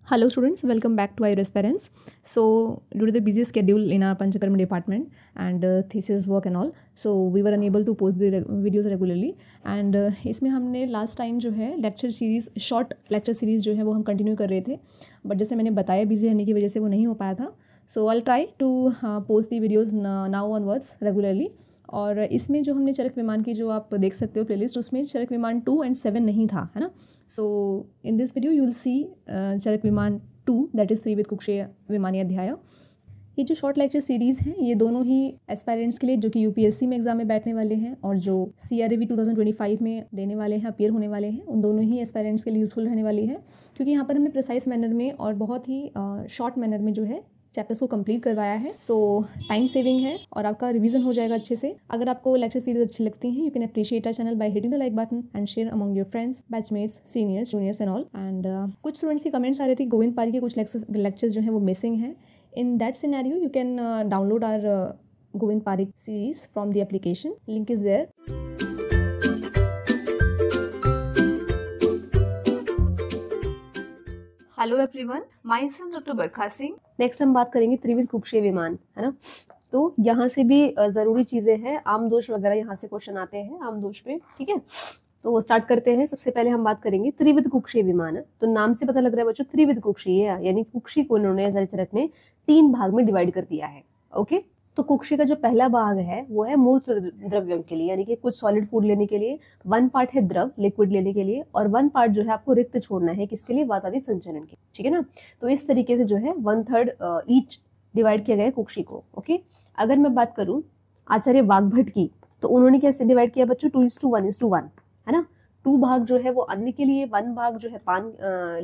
Hello students, welcome back to IRS Parents. So due to the busy schedule in our Panchakarma department and thesis work and all, so we were unable to post the videos regularly. And इसमें हमने last time जो है lecture series, short lecture series जो है वो हम continue कर रहे थे, but जैसे मैंने बताया busy रहने की वजह से वो नहीं हो पाया था. So I'll try to post the videos now onwards regularly. और इसमें जो हमने चरक विमान की जो आप देख सकते हो प्लेलिस्ट, उसमें चरक विमान 2 and 7 नहीं था, है ना. So in this video you will see Charak Vimana 2, that is त्रिविध कुक्षीय विमानी अध्याय. ये जो शॉर्ट लेक्चर सीरीज़ हैं ये दोनों ही एस्पायरेंट्स के लिए जो कि यूपीएससी में एग्जाम में बैठने वाले हैं और जो CRAV 2025 में देने वाले हैं, अपीयर होने वाले हैं, उन दोनों ही एस्पायरेंट्स के लिए यूज़फुल रहने वाली है, क्योंकि यहाँ पर हमने प्रिसाइज मैनर में और बहुत ही शॉर्ट मैनर में जो है चैप्टर्स को कंप्लीट करवाया है. सो टाइम सेविंग है और आपका रिवीजन हो जाएगा अच्छे से. अगर आपको लेक्चर सीरीज अच्छी लगती हैं, you can appreciate our channel by hitting the like button and share among your friends, batchmates, seniors, juniors and all. And कुछ स्टूडेंट्स की कमेंट्स आ रही थी गोविंद पारी के कुछ लेक्चर्स जो हैं वो मिसिंग हैं. In that scenario you can download our Govind Pari series from the application, link is there. Hello everyone, my self doctor Barkha Singh. Next हम बात करेंगे त्रिविध कुक्षीय विमान, है ना. तो यहाँ से भी ज़रूरी चीज़ें हैं, आम दोष वगैरह यहाँ से क्वेश्चन आते हैं आम दोष पे, ठीक है. तो स्टार्ट करते हैं. सबसे पहले हम बात करेंगे त्रिविध कुक्षीय विमान. तो नाम से पता लग रहा है बच्चों, त्रिविध कुक्षीय यानी कुक्षी को उन्होंने चरक ने 3 भाग में डिवाइड कर दिया है. ओके. तो कुक्षी का जो पहला भाग है वो है मूर्त द्रव्यों के लिए, यानी कि कुछ सॉलिड फूड लेने के लिए. 1 पार्ट है द्रव, लिक्विड लेने के लिए, और 1 पार्ट जो है आपको रिक्त छोड़ना है, किसके लिए? वात आदि संचरण के, ठीक है ना. तो इस तरीके से जो है 1/3 ईच डिवाइड किया गया है कुक्षी को. ओके. अगर मैं बात करूं आचार्य वाग्भट की, तो उन्होंने कैसे डिवाइड किया बच्चों? 2:1:1, है ना. 2 भाग जो है वो अन्न के लिए, 1 भाग जो है पान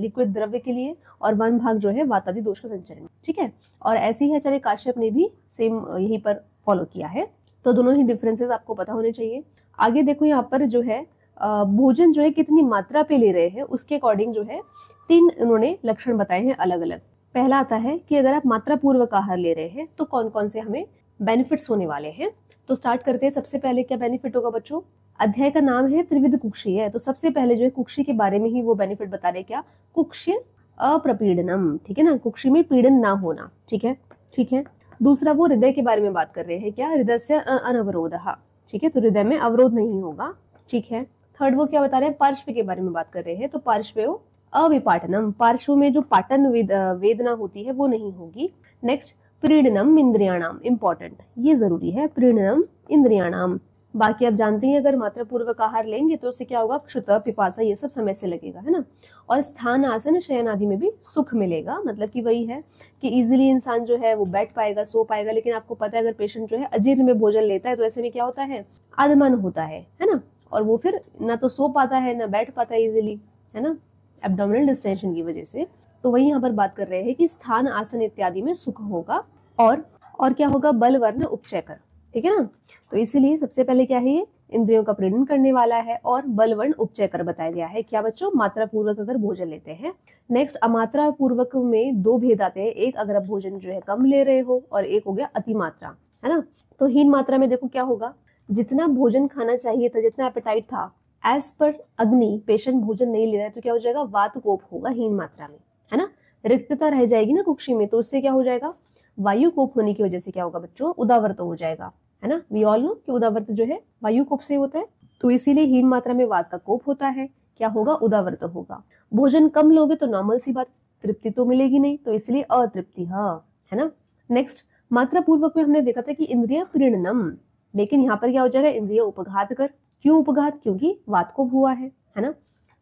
लिक्विड द्रव्य के लिए, और 1 भाग जो है वात आदि दोष का संचरण, ठीक है. और ऐसे ही आचार्य काश्यप ने भी सेम यहीं पर फॉलो किया है. तो दोनों ही डिफरेंसेस आपको पता होने चाहिए. आगे देखो यहाँ पर जो है भोजन जो है कितनी मात्रा पे ले रहे हैं, उसके अकॉर्डिंग जो है 3 उन्होंने लक्षण बताए हैं अलग अलग. पहला आता है कि अगर आप मात्रा पूर्वक आहार ले रहे हैं तो कौन कौन से हमें बेनिफिट्स होने वाले हैं. तो स्टार्ट करते हैं. सबसे पहले क्या बेनिफिट होगा बच्चों? अध्याय का नाम है त्रिविध कुक्षीय है, तो सबसे पहले जो है कुक्षी के बारे में ही वो बेनिफिट बता रहे. क्या? कुक्षीय अप्रपीडनम, ठीक है ना. कुक्षी में पीड़न ना होना, ठीक है, ठीक है. दूसरा वो हृदय के बारे में बात कर रहे हैं. क्या? हृदय से अनवरोधः, ठीक है. तो हृदय में अवरोध नहीं होगा, ठीक है. थर्ड वो क्या बता रहे हैं? पार्श्व के बारे में बात कर रहे हैं. तो पार्श्व अविपाटनम, पार्श्व में जो पाटन वेदना होती है वो नहीं होगी. नेक्स्ट प्रीणनम इंद्रियाणाम, इंपॉर्टेंट, ये जरूरी है, प्रीणनम इंद्रियाणाम. बाकी आप जानते हैं अगर मात्रा पूर्वक आहार लेंगे तो उससे क्या होगा? क्षुत, पिपासा, ये सब समय से लगेगा, है ना. और स्थान, आसन, शयन आदि में भी सुख मिलेगा. मतलब कि वही है कि इजीली इंसान जो है वो बैठ पाएगा, सो पाएगा. लेकिन आपको पता है अगर पेशेंट जो है अजीर्ण में भोजन लेता है तो ऐसे में क्या होता है? आदमन होता है ना. और वो फिर ना तो सो पाता है ना बैठ पाता है इजीली, है ना, एब्डोमिनल डिस्टेंशन की वजह से. तो वही यहाँ पर बात कर रहे हैं कि स्थान, आसन इत्यादि में सुख होगा. और क्या होगा? बल, वर्ण, उपचयकर, ठीक है ना. तो इसीलिए सबसे पहले क्या है? ये इंद्रियों का प्रीणन करने वाला है. और बल, वर्ण, उपचयकर बताया गया है. क्या बच्चों? मात्रा पूर्वक अगर भोजन लेते हैं. नेक्स्ट अमात्रा पूर्वक में 2 भेद आते हैं. एक अगर आप भोजन जो है कम ले रहे हो, और एक हो गया अति मात्रा, है ना. तो हीन मात्रा में देखो क्या होगा? जितना भोजन खाना चाहिए था, जितना एपेटाइट था, एज पर अग्नि पेशेंट भोजन नहीं ले रहा है तो क्या हो जाएगा? वात कोप होगा हीन मात्रा में, है ना. रिक्तता रह जाएगी ना कुक्षी में, तो उससे क्या हो जाएगा? वायु कोप होने की वजह से क्या होगा बच्चों? उदावर्त हो जाएगा, है ना. वी ऑल नो कि उदावर्त जो है वायु कोप से होता है. तो इसीलिए हीन मात्रा में वात का कोप होता है. क्या होगा? उदावर्त होगा. भोजन कम लोगे तो नॉर्मल सी बात, तृप्ति तो मिलेगी नहीं, तो इसलिए अतृप्ति, है ना. नेक्स्ट मात्रा पूर्वक में हमने देखा था कि इंद्रिय प्रीणनम, लेकिन यहाँ पर क्या हो जाएगा? इंद्रिय उपघात कर. क्यों उपघात? क्योंकि वात कोप हुआ है ना.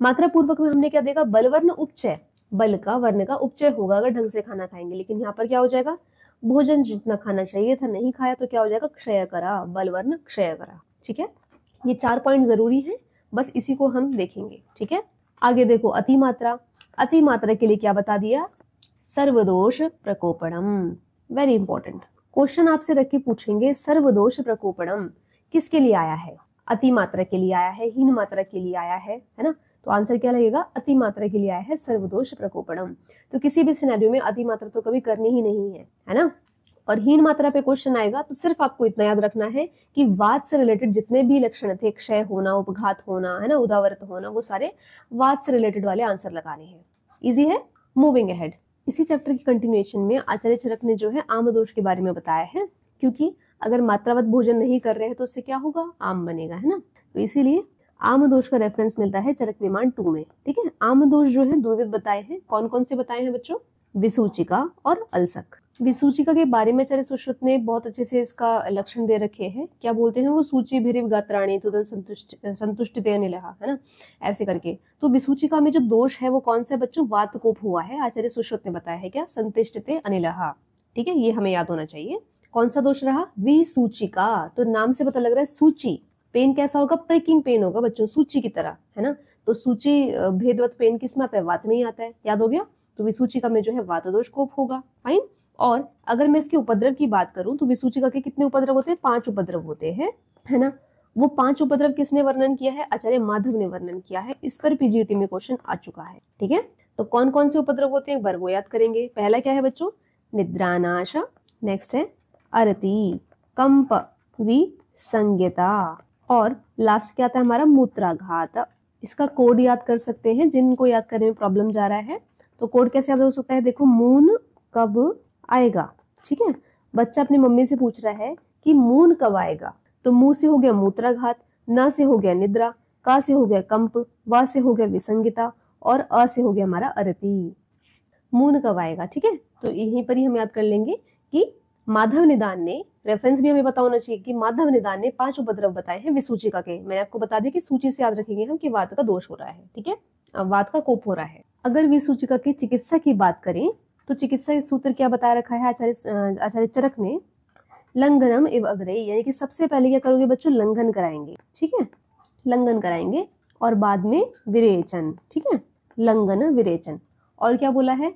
मात्रा पूर्वक में हमने क्या देखा? बल, वर्ण, उपचय. बल का, वर्ण का उपचय होगा अगर ढंग से खाना खाएंगे. लेकिन यहाँ पर क्या हो जाएगा? भोजन जितना खाना चाहिए था नहीं खाया तो क्या हो जाएगा? क्षय करा, बल, वर्ण, क्षय करा, ठीक है. ये 4 पॉइंट जरूरी है, बस इसी को हम देखेंगे, ठीक है. आगे देखो अति मात्रा. अति मात्रा के लिए क्या बता दिया? सर्वदोष प्रकोपणम. वेरी इंपॉर्टेंट क्वेश्चन आपसे रख के पूछेंगे. सर्वदोष प्रकोपणम किसके लिए आया है? अति मात्रा के लिए आया है, हीन मात्रा के लिए आया है ना. तो आंसर क्या लगेगा? अति मात्रा के लिए आया है सर्वदोष प्रकोपणम. तो किसी भी सिनेरियो में अति मात्रा तो कभी करनी ही नहीं है ना. और हीन मात्रा पे क्वेश्चन आएगा तो सिर्फ आपको इतना याद रखना है कि वात से रिलेटेड जितने भी लक्षण थे, क्षय होना, उपघात होना, है ना, उदावरत होना, वो सारे वात से रिलेटेड वाले आंसर लगाने हैं. इजी है. मूविंग अहेड, इसी चैप्टर की कंटिन्यूएशन में आचार्य चरक ने जो है आमदोष के बारे में बताया है, क्योंकि अगर मात्रावत भोजन नहीं कर रहे हैं तो उससे क्या होगा, आम बनेगा, है ना। तो इसीलिए आमदोष का रेफरेंस मिलता है चरक विमान 2 में, ठीक है। आमदोष जो है द्विविध बताए हैं, कौन कौन से बताए हैं बच्चों, विसूचिका और अल्सक। विसूचिका के बारे में आचार्य सुश्रुत ने बहुत अच्छे से इसका लक्षण दे रखे हैं, क्या बोलते हैं वो, सूची भिरिव गात्राणी तुदन संतुष्टिते अनिलः, है ना, ऐसे करके। तो विसूचिका में जो दोष है वो कौन सा बच्चों, वातकोप हुआ है, आचार्य सुश्रुत ने बताया है क्या, संतिष्ठते अनिलः, ठीक है, ये हमें याद होना चाहिए। कौन सा दोष रहा, विसूचिका, तो नाम से पता लग रहा है सूची, पेन कैसा होगा, प्रिकिंग पेन होगा बच्चों, सूची की तरह, है ना। तो सूची भेदवत पेन किस में आता है, वात में ही आता है, याद हो गया। तो विसूचिका में जो है वात दोष कोप होगा, फाइन। और अगर मैं इसके उपद्रव की बात करूं तो विसूचिका के कितने उपद्रव होते हैं, 5 उपद्रव होते हैं, है ना। वो 5 उपद्रव किसने वर्णन किया है, आचार्य माधव ने वर्णन किया है। इस पर पीजीटी में क्वेश्चन आ चुका है, ठीक है। तो कौन कौन से उपद्रव होते हैं एक बार वो याद करेंगे। पहला क्या है बच्चों, निद्रानाश, नेक्स्ट है अरति, कंप, विसंज्ञता, और लास्ट क्या आता है हमारा, मूत्राघात। इसका कोड याद कर सकते हैं जिनको याद करने में प्रॉब्लम जा रहा है। तो कोड कैसे याद हो सकता है, देखो, मून कब आएगा, ठीक है। बच्चा अपनी मम्मी से पूछ रहा है कि मून कब आएगा, तो मुंह से हो गया मूत्राघात, ना से हो गया निद्रा, का से हो गया कंप, वा से हो गया विसंगिता, और अ से हो गया हमारा अरति। मून कब आएगा, ठीक है। तो यहीं पर ही हम याद कर लेंगे कि माधव निदान ने, रेफरेंस भी हमें पता होना चाहिए कि माधव निदान ने 5 उपद्रव बताए हैं विसूचिका के। मैंने आपको बता दिया कि सूची से याद रखेंगे हम कि वात का दोष हो रहा है, ठीक है, वात का कोप हो रहा है। अगर विसूचिका की चिकित्सा की बात करें तो चिकित्सा सूत्र क्या बताया रखा है आचार्य चरक ने, लंघनम एवं अग्रे, यानी कि सबसे पहले क्या करोगे बच्चों, लंघन कराएंगे, ठीक है, लंघन कराएंगे, और बाद में विरेचन, ठीक है, लंघन विरेचन। और क्या बोला है,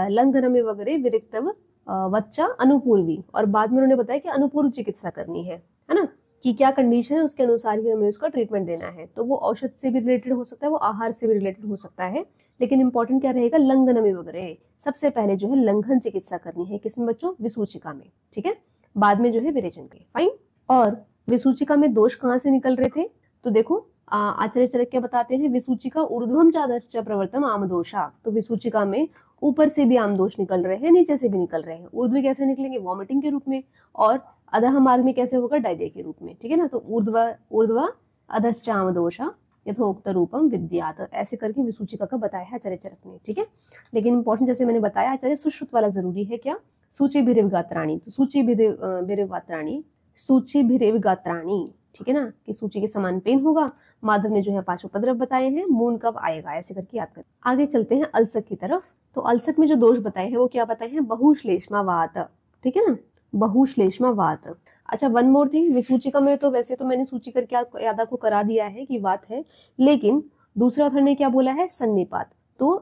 लंघनम एवं अग्रे विरिक्तव बच्चा अनुपूर्वी, और बाद में उन्होंने बताया कि अनुपूर्व चिकित्सा करनी है ना, कि क्या कंडीशन है उसके अनुसार ही हमें उसका ट्रीटमेंट देना है। तो वो औषध से भी रिलेटेड हो सकता है, वो आहार से भी रिलेटेड हो सकता है, लेकिन इंपॉर्टेंट क्या रहेगा, लंघनम वगैरह, सबसे पहले जो है लंघन चिकित्सा करनी है, किसमें बच्चों, विसूचिका में, ठीक है, बाद में जो है विरेचन के, फाइन। और विसूचिका में दोष कहाँ से निकल रहे थे, तो देखो आचार्य चरक क्या बताते हैं, विसूचिका ऊर्ध्वम चादश्च प्रवर्तम आमदोषा, तो विसूचिका में ऊपर से भी आमदोष निकल रहे हैं, नीचे से भी निकल रहे हैं। ऊर्ध्व कैसे निकलेंगे, वॉमिटिंग के रूप में, और अधः मार्ग में कैसे होगा, डायरिया के रूप में, ठीक है ना। तो ऊर्ध्व अधश्च आमदोषा यथोक्त रूपम विद्यात, ऐसे करके विसूचिका का बताया है आचार्य चरक ने, ठीक है। लेकिन इंपॉर्टेंट जैसे मैंने बताया आचार्य सुश्रुत वाला जरूरी है, क्या, सूची भिरिव गात्राणी, तो सूची भिरिव गात्राणी, सूची भिरिव गात्राणी, ठीक है ना, कि सूची के समान पेन होगा। माधव ने जो है 5 उपद्रव बताए हैं, मून कब आएगा, ऐसे करके याद करें। आगे चलते हैं अल्सक की तरफ। तो अल्सक में जो दोष बताए हैं वो क्या बताए हैं, बहुश्लेष्मा वात, ठीक है ना, बहुश्लेष्मा वात। अच्छा, वन मोर थिंग, विसूचिका में तो वैसे तो मैंने सूची करके याद आपको करा दिया है कि वात है, लेकिन दूसरा ऑथर ने क्या बोला है, सन्निपात। तो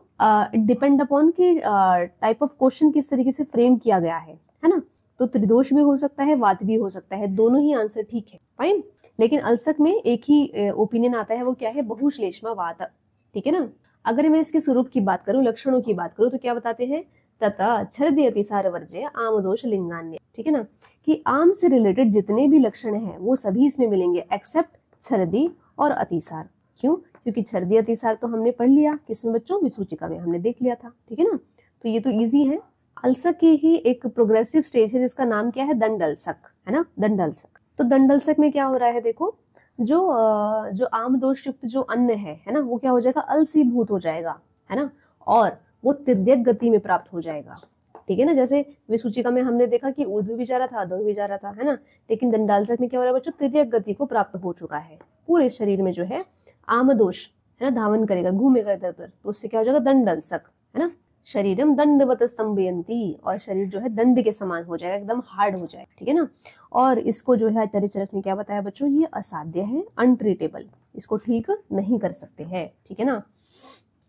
डिपेंड अपॉन की टाइप ऑफ क्वेश्चन किस तरीके से फ्रेम किया गया है ना। तो त्रिदोष भी हो सकता है, वात भी हो सकता है, दोनों ही आंसर ठीक है, फाइन। लेकिन अल्सक में एक ही ओपिनियन आता है, वो क्या है, बहुश्लेष्मा वात, ठीक है ना। अगर मैं इसके स्वरूप की बात करूं, लक्षणों की बात करूं, तो क्या बताते हैं, तथा छर्दि अतिसार वर्ज्य आम दोष लिंगान्य, ठीक है ना, कि आम से रिलेटेड जितने भी लक्षण हैं वो सभी इसमें मिलेंगे एक्सेप्ट छर्दि और अतिसार। क्यों, क्योंकि छर्दि अतिसार तो हमने पढ़ लिया किसमें बच्चों, विसूचिका में हमने देख लिया था, ठीक है ना। तो ये तो इजी है। अल्सक की ही एक प्रोग्रेसिव स्टेज है जिसका नाम क्या है, दंडल्सक, है ना, दंडल्सक। तो दंडल्सक में क्या हो रहा है, देखो, जो आम दोष युक्त जो अन्न है ना, वो क्या हो जाएगा, अलसीभूत हो जाएगा, है ना, और वो तिर्यक गति में प्राप्त हो जाएगा, ठीक है ना। जैसे विसूचिका में हमने देखा कि ऊर्ध्व भी जा रहा था, अधो भी जा रहा था, है ना, लेकिन दंडाल्सक में क्या हो रहा है बच्चों, तिर्यक गति को प्राप्त हो चुका है। पूरे शरीर में जो है आम दोष, है ना, धावन करेगा, घूमेगा इधर उधर, तो उससे क्या हो जाएगा, दंडल्सक, है ना, शरीरम दंडवत स्तंभयंती, और शरीर जो है दंड के समान हो जाएगा, एकदम हार्ड हो जाएगा, ठीक है ना। और इसको जो है आचार्य चरक ने क्या बताया बच्चों, ये असाध्य है, अनट्रीटेबल, इसको ठीक नहीं कर सकते हैं, ठीक है ना।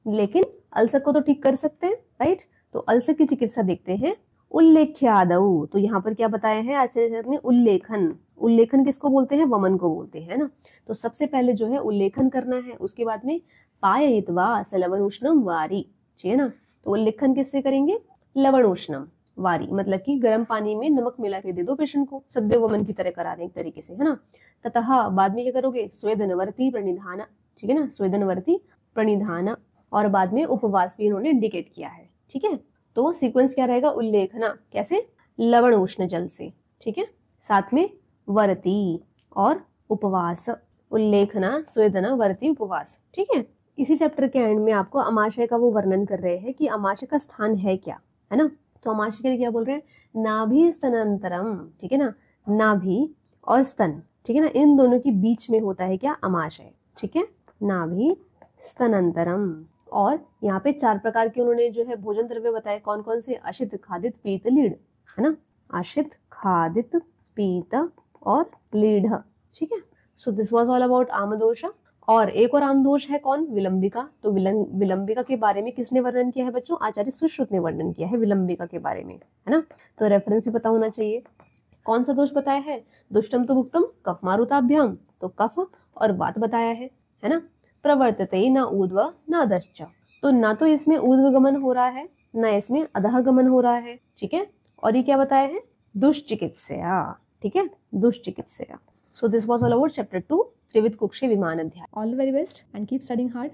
लेकिन अल्सर को तो ठीक कर सकते हैं, राइट। तो अल्सर की चिकित्सा देखते हैं। उल्लेख्यादौ, तो यहाँ पर क्या बताया है आचार्य चरक ने, उल्लेखन। उल्लेखन किसको बोलते हैं, वमन को बोलते हैं ना। तो सबसे पहले जो है उल्लेखन करना है, उसके बाद में पाययित्वा सलवन उष्णम वारी, ठीक है ना। तो उल्लेखन किससे करेंगे, लवण उष्णम वारी, मतलब कि गर्म पानी में नमक मिला के दे दो पेशेंट को, सद्य वमन की तरह करा दें एक तरीके से, है ना। ततः बाद में क्या करोगे, स्वेदनवर्ती प्रणिधान, ठीक है ना, स्वेदनवर्ती प्रणिधान, और बाद में उपवास भी इन्होंने इंडिकेट किया है। ठीक है, तो सीक्वेंस क्या रहेगा, उल्लेखना कैसे, लवण उष्ण जल से। ठीक है, साथ में वर्ती और उपवास, उल्लेखना स्वेदना वर्ती उपवास। ठीक है, इसी चैप्टर के एंड में आपको अमाशय का वो वर्णन कर रहे हैं कि अमाशय का स्थान है क्या, है ना। तो अमाशय के लिए क्या बोल रहे हैं, नाभि स्तनांतरम। ठीक है ना, नाभि और स्तन, ठीक है ना, इन दोनों के बीच में होता है क्या, अमाशय। ठीक है, नाभि स्तनांतरम। और यहाँ पे 4 प्रकार के उन्होंने जो है भोजन द्रव्य बताए, कौन कौन से, अशित, खादित, पीत, लीढ़, है ना, अशित, खादित, पीत और लीढ़। ठीक है, so this was all about आमदोष। और एक और आमदोष है कौन, विलंबिका। तो विलंबिका के बारे में किसने वर्णन किया है बच्चों, आचार्य सुश्रुत ने वर्णन किया है विलंबिका के बारे में, है ना। तो रेफरेंस भी पता होना चाहिए। कौन सा दोष बताया है, दुष्टम तो भुक्तम कफ मारुताभ्याम, तो कफ और वात बताया है ना। प्रवर्तते न ऊर्ध्व न अधश्च, तो ना तो इसमें ऊर्ध्व गमन हो रहा है, ना इसमें अधः गमन हो रहा है। ठीक है, और ये क्या बताया है, दुष्चिकित्सया। ठीक है, दुष्चिकित्सया। So this was all about chapter 2 त्रिविध कुक्षी विमान अध्याय। All the very best and keep studying hard.